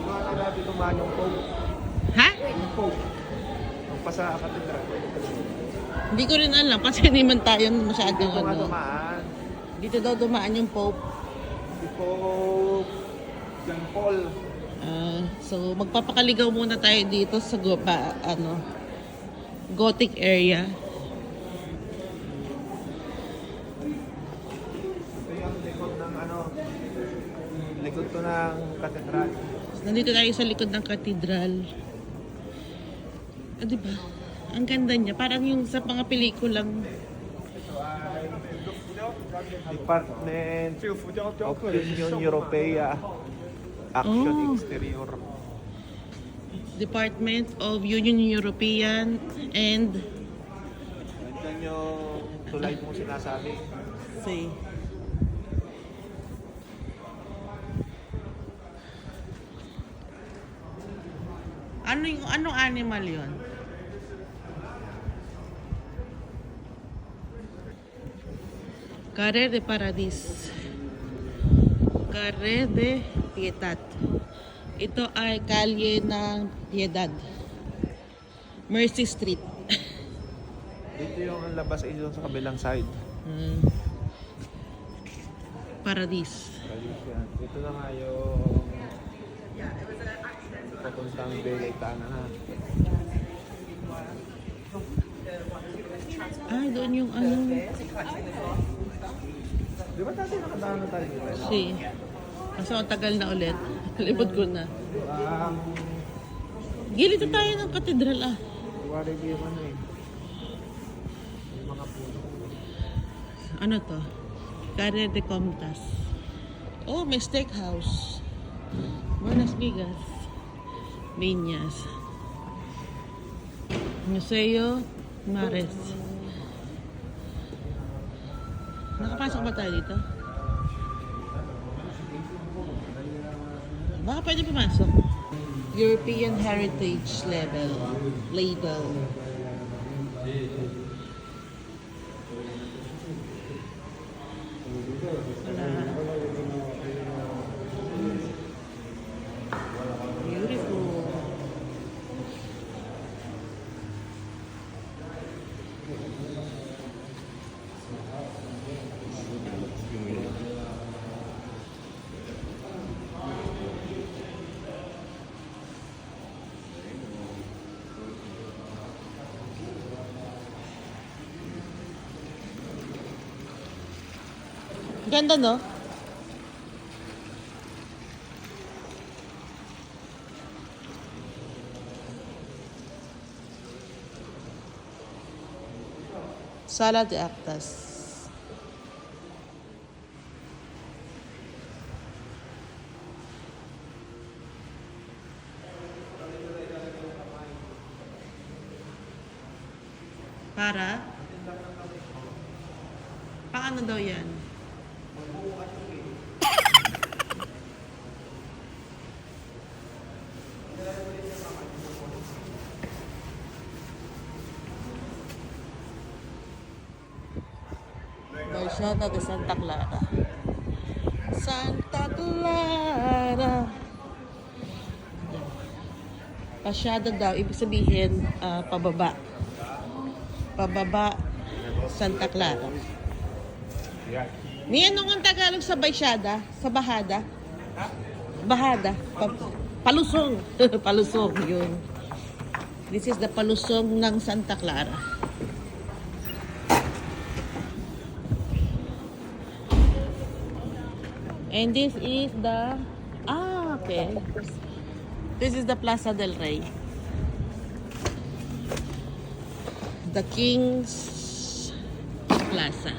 Ano natin tumaan yung Pope? Ha? Yung Pope. Yung pa sa katedral. Hindi ko rin alam kasi hindi man tayo masyadong Dito nga ano. tumaan. Dito daw dumaan yung Pope. Si Pope John Paul. So magpapakaligaw muna tayo dito sa Gothic area. Ito yung likod ng likod to ng katedral. Nandito tayo sa likod ng katedral. Ah, diba? Ang ganda niya. Parang yung sa mga pelikulang. Ito ay Department of Union Europea. Action Exterior. Department of Union European and Nandiyan yung tulay mo sinasabi. say anong animal yon? Carrer de Paradis. Carrer de Piedad. Ito ay kalye ng Piedad. Mercy Street. Dito yung labas ay doon sa kabilang side. Paradis. Ito na nga yung papuntang Belaytana na. Ay, doon yung ano. Di ba dati nakadaan na tayo dito? Si. Kaso ang tagal na ulit. Libot ko na. Gilid na tayo ng katedral ah. Iwari di yung ano eh. Yung mga puno. Ano to? Carrer de Comtas. Oh, may steakhouse. Buenas Vigas. Viñas. Museo Mares. Nakapasok ba tayo dito? Baka pwede pumasok. European Heritage Label. Beautiful. Ganda, no? Sala de Actas. Para? Paano daw yan? Baixada de Santa Clara. Santa Clara. Pasyada daw, ibig sabihin pababa. Pababa Santa Clara. May anong ang Tagalog sa Baixada? Sa Bahada? Bahada. Palusong. Palusong yun. This is the palusong ng Santa Clara. And this is the okay. This is the Plaza del Rey. The King's Plaza.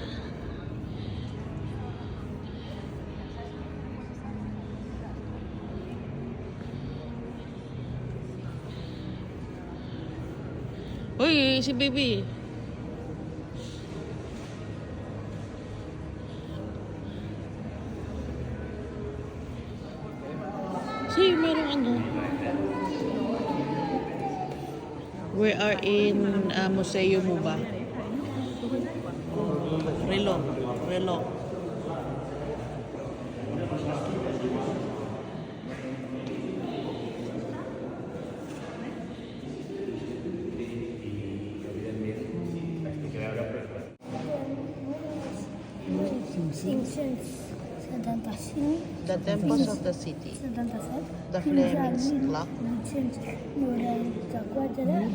Uy, si baby. Si, merong ano. We are in Museo Muba. Relo. Simpsons. Sedanta sini. The temples of the city. Sedanta set. The Fleming's clock. Simpsons. Nurai kakwa jala.